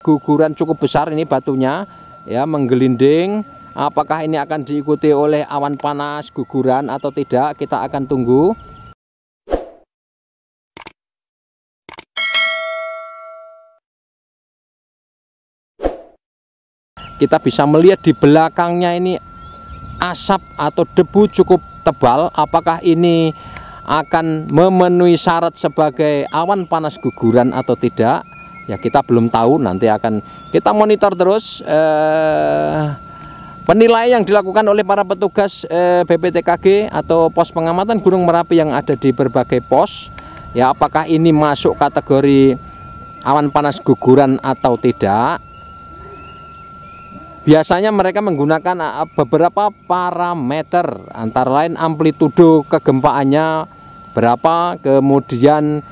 guguran cukup besar ini batunya ya, menggelinding. Apakah ini akan diikuti oleh awan panas guguran atau tidak, kita akan tunggu. Kita bisa melihat di belakangnya ini asap atau debu cukup tebal. Apakah ini akan memenuhi syarat sebagai awan panas guguran atau tidak? Ya kita belum tahu, nanti akan kita monitor terus penilaian yang dilakukan oleh para petugas BPTKG atau pos pengamatan Gunung Merapi yang ada di berbagai pos. Ya apakah ini masuk kategori awan panas guguran atau tidak? Biasanya mereka menggunakan beberapa parameter, antara lain amplitudo kegempaannya berapa, kemudian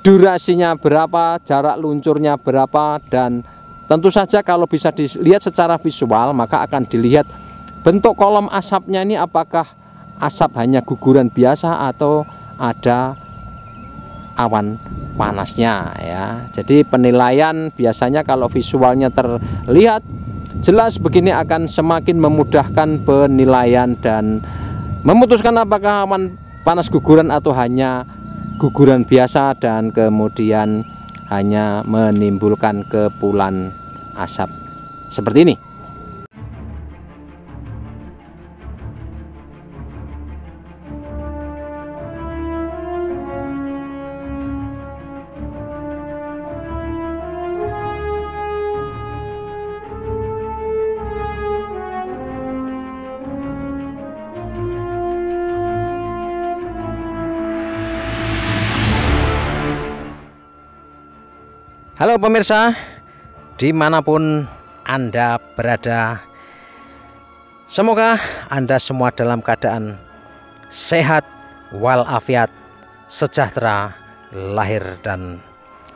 durasinya berapa, jarak luncurnya berapa, dan tentu saja kalau bisa dilihat secara visual maka akan dilihat bentuk kolom asapnya ini, apakah asap hanya guguran biasa atau ada awan panasnya ya. Jadi penilaian biasanya kalau visualnya terlihat jelas begini akan semakin memudahkan penilaian dan memutuskan apakah awan panas guguran atau hanya guguran biasa dan kemudian hanya menimbulkan kepulan asap seperti ini. Halo pemirsa, dimanapun Anda berada, semoga Anda semua dalam keadaan sehat walafiat, sejahtera lahir dan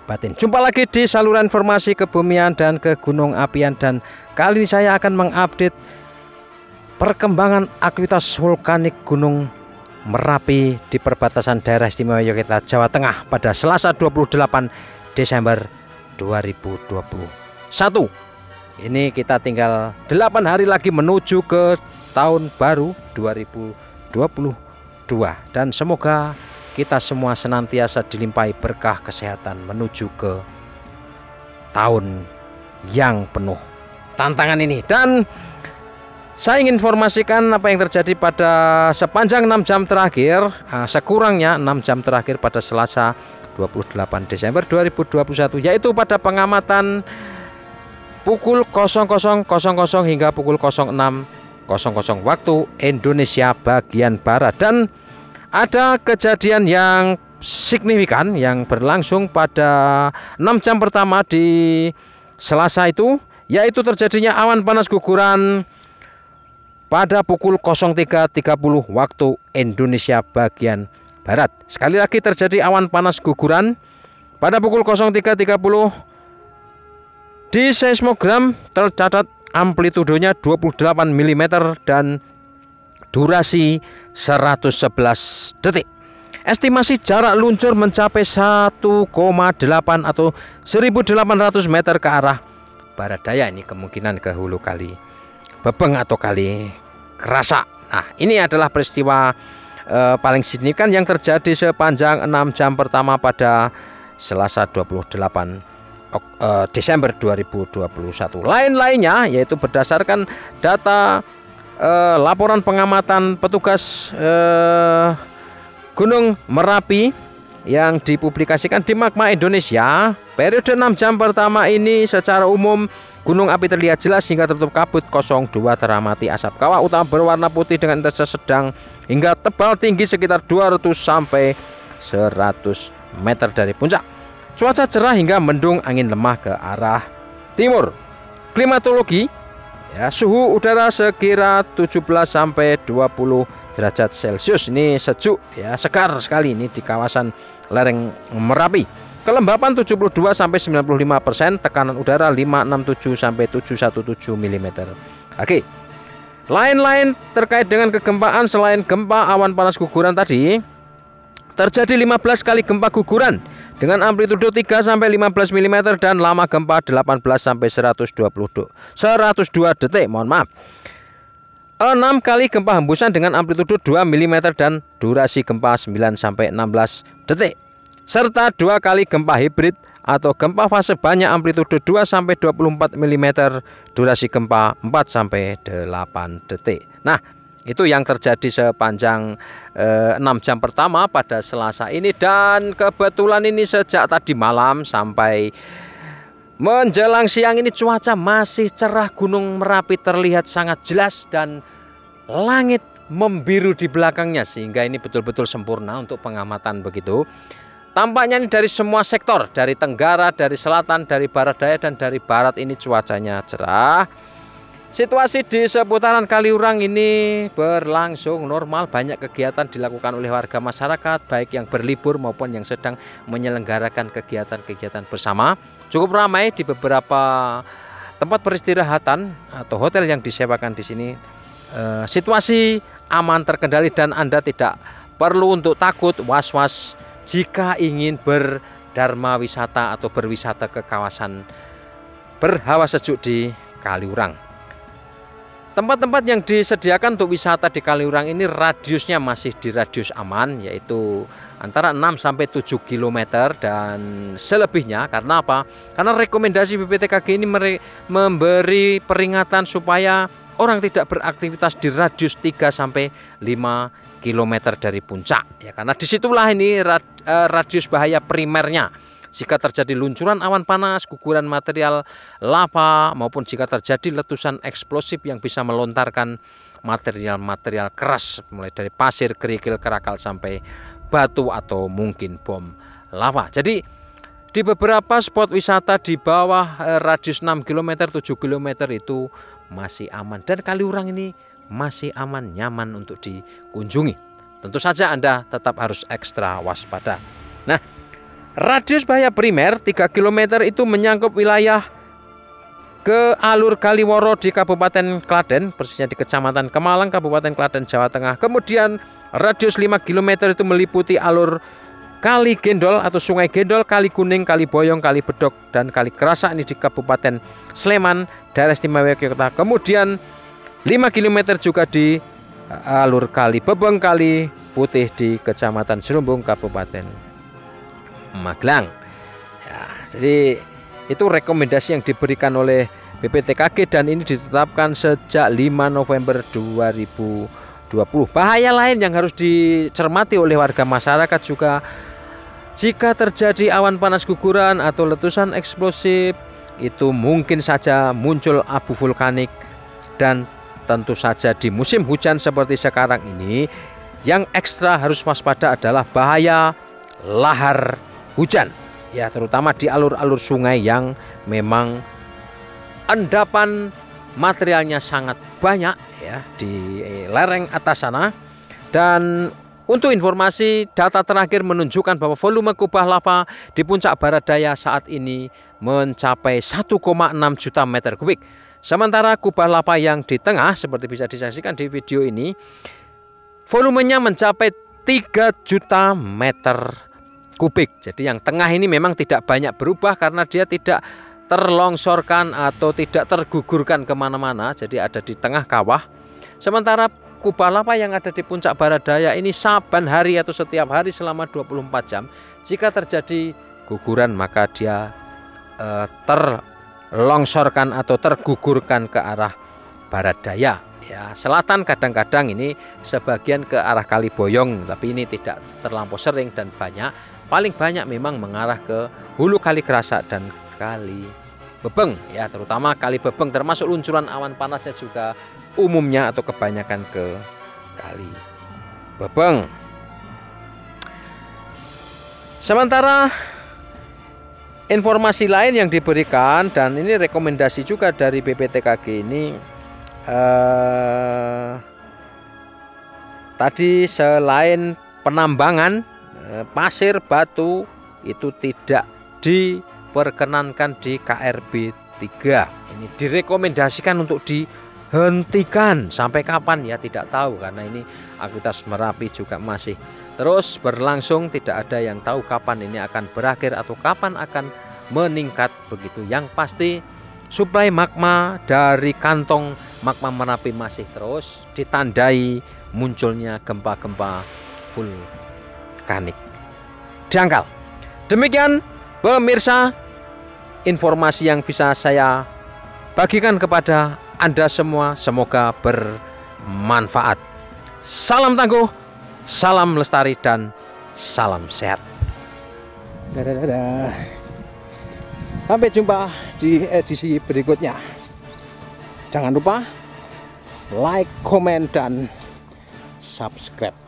batin. Jumpa lagi di saluran informasi kebumian dan kegunung apian, dan kali ini saya akan mengupdate perkembangan aktivitas vulkanik Gunung Merapi di perbatasan daerah istimewa Yogyakarta, Jawa Tengah pada Selasa 28 Desember 2021. Ini kita tinggal 8 hari lagi menuju ke tahun baru 2022, dan semoga kita semua senantiasa dilimpahi berkah kesehatan menuju ke tahun yang penuh tantangan ini. Dan saya ingin informasikan apa yang terjadi pada sepanjang 6 jam terakhir, sekurangnya 6 jam terakhir pada Selasa 28 Desember 2021, yaitu pada pengamatan pukul 00.00 hingga pukul 06.00 waktu Indonesia bagian Barat. Dan ada kejadian yang signifikan yang berlangsung pada 6 jam pertama di Selasa itu, yaitu terjadinya awan panas guguran pada pukul 03.30 waktu Indonesia bagian Barat. Sekali lagi terjadi awan panas guguran pada pukul 03.30. Di seismogram tercatat amplitudonya 28 mm dan durasi 111 detik. Estimasi jarak luncur mencapai 1,8 atau 1.800 meter ke arah barat daya. Ini kemungkinan ke hulu kali Bebeng atau kali Kerasa. Nah, ini adalah peristiwa paling signifikan yang terjadi sepanjang 6 jam pertama pada Selasa 28 Desember 2021. Lain-lainnya yaitu berdasarkan data laporan pengamatan petugas Gunung Merapi yang dipublikasikan di Magma Indonesia, periode 6 jam pertama ini secara umum gunung api terlihat jelas hingga tertutup kabut. 02 teramati asap kawah utama berwarna putih dengan intensitas sedang hingga tebal, tinggi sekitar 200 sampai 100 meter dari puncak. Cuaca cerah hingga mendung, angin lemah ke arah timur. Klimatologi ya, suhu udara sekira 17 sampai 20 derajat Celcius. Ini sejuk ya, segar sekali ini di kawasan lereng Merapi. Kelembapan 72 sampai 95%, tekanan udara 567 sampai 717 mm. Oke. Lain-lain terkait dengan kegempaan selain gempa awan panas guguran tadi, terjadi 15 kali gempa guguran dengan amplitudo 3 sampai 15 mm dan lama gempa 18 sampai 102 detik, mohon maaf. 6 kali gempa hembusan dengan amplitudo 2 mm dan durasi gempa 9 sampai 16 detik. Serta 2 kali gempa hibrid atau gempa fase banyak amplitudo 2 sampai 24 mm, durasi gempa 4 sampai 8 detik. Nah, itu yang terjadi sepanjang 6 jam pertama pada Selasa ini, dan kebetulan ini sejak tadi malam sampai menjelang siang ini cuaca masih cerah, Gunung Merapi terlihat sangat jelas dan langit membiru di belakangnya, sehingga ini betul-betul sempurna untuk pengamatan begitu. Tampaknya ini dari semua sektor, dari tenggara, dari selatan, dari barat daya, dan dari barat ini cuacanya cerah. Situasi di seputaran Kaliurang ini berlangsung normal, banyak kegiatan dilakukan oleh warga masyarakat, baik yang berlibur maupun yang sedang menyelenggarakan kegiatan-kegiatan bersama. Cukup ramai di beberapa tempat peristirahatan atau hotel yang disewakan di sini. Situasi aman, terkendali, dan Anda tidak perlu untuk takut, was-was jika ingin berdharma wisata atau berwisata ke kawasan berhawa sejuk di Kaliurang. Tempat-tempat yang disediakan untuk wisata di Kaliurang ini radiusnya masih di radius aman, yaitu antara 6 sampai 7 km dan selebihnya. Karena apa? Karena rekomendasi BPTKG ini memberi peringatan supaya orang tidak beraktivitas di radius 3 sampai 5 km dari puncak, ya, karena disitulah ini radius bahaya primernya. Jika terjadi luncuran awan panas, guguran material lava, maupun jika terjadi letusan eksplosif yang bisa melontarkan material-material keras, mulai dari pasir, kerikil, kerakal, sampai batu atau mungkin bom lava. Jadi di beberapa spot wisata di bawah radius 6 km, 7 km itu masih aman, dan Kaliurang ini masih aman, nyaman untuk dikunjungi. Tentu saja Anda tetap harus ekstra waspada. Nah, radius bahaya primer 3 km itu menyangkut wilayah ke alur Kaliworo di Kabupaten Klaten, persisnya di Kecamatan Kemalang, Kabupaten Klaten, Jawa Tengah. Kemudian radius 5 km itu meliputi alur Kali Gendol atau Sungai Gendol, Kali Kuning, Kali Boyong, Kali Bedok, dan Kali Kerasa ini di Kabupaten Sleman, Daerah Istimewa Yogyakarta. Kemudian 5 km juga di alur Kali Bebeng, Kali Putih di Kecamatan Serumbung, Kabupaten Magelang. Ya, jadi itu rekomendasi yang diberikan oleh BPTKG dan ini ditetapkan sejak 5 November 2020. Bahaya lain yang harus dicermati oleh warga masyarakat juga, jika terjadi awan panas guguran atau letusan eksplosif, itu mungkin saja muncul abu vulkanik. Dan tentu saja di musim hujan seperti sekarang ini, yang ekstra harus waspada adalah bahaya lahar hujan, ya, terutama di alur-alur sungai yang memang endapan materialnya sangat banyak, ya, di lereng atas sana. Dan untuk informasi, data terakhir menunjukkan bahwa volume kubah lava di puncak barat daya saat ini mencapai 1,6 juta meter kubik. Sementara kubah lava yang di tengah, seperti bisa disaksikan di video ini, volumenya mencapai 3 juta meter kubik. Jadi yang tengah ini memang tidak banyak berubah karena dia tidak terlongsorkan atau tidak tergugurkan kemana-mana, jadi ada di tengah kawah. Sementara kubah lava yang ada di puncak barat daya ini saban hari atau setiap hari selama 24 jam, jika terjadi guguran maka dia terlongsorkan atau tergugurkan ke arah barat daya, ya. Selatan kadang-kadang ini sebagian ke arah Kali Boyong, tapi ini tidak terlampau sering dan banyak. Paling banyak memang mengarah ke hulu Kali Kerasa dan Kali Bebeng, ya, terutama Kali Bebeng, termasuk luncuran awan panasnya juga umumnya atau kebanyakan ke Kali Bebeng. Sementara informasi lain yang diberikan, dan ini rekomendasi juga dari BPTKG ini, tadi selain penambangan pasir batu itu tidak diperkenankan di KRB 3. Ini direkomendasikan untuk dihentikan. Sampai kapan ya tidak tahu, karena ini aktivitas Merapi juga masih terus berlangsung, tidak ada yang tahu kapan ini akan berakhir atau kapan akan meningkat begitu. Yang pasti suplai magma dari kantong magma Merapi masih terus ditandai munculnya gempa-gempa vulkanik dangkal. Demikian pemirsa informasi yang bisa saya bagikan kepada Anda semua, semoga bermanfaat. Salam tangguh, salam lestari, dan salam sehat. Dadah. Sampai jumpa di edisi berikutnya. Jangan lupa like, komen, dan subscribe.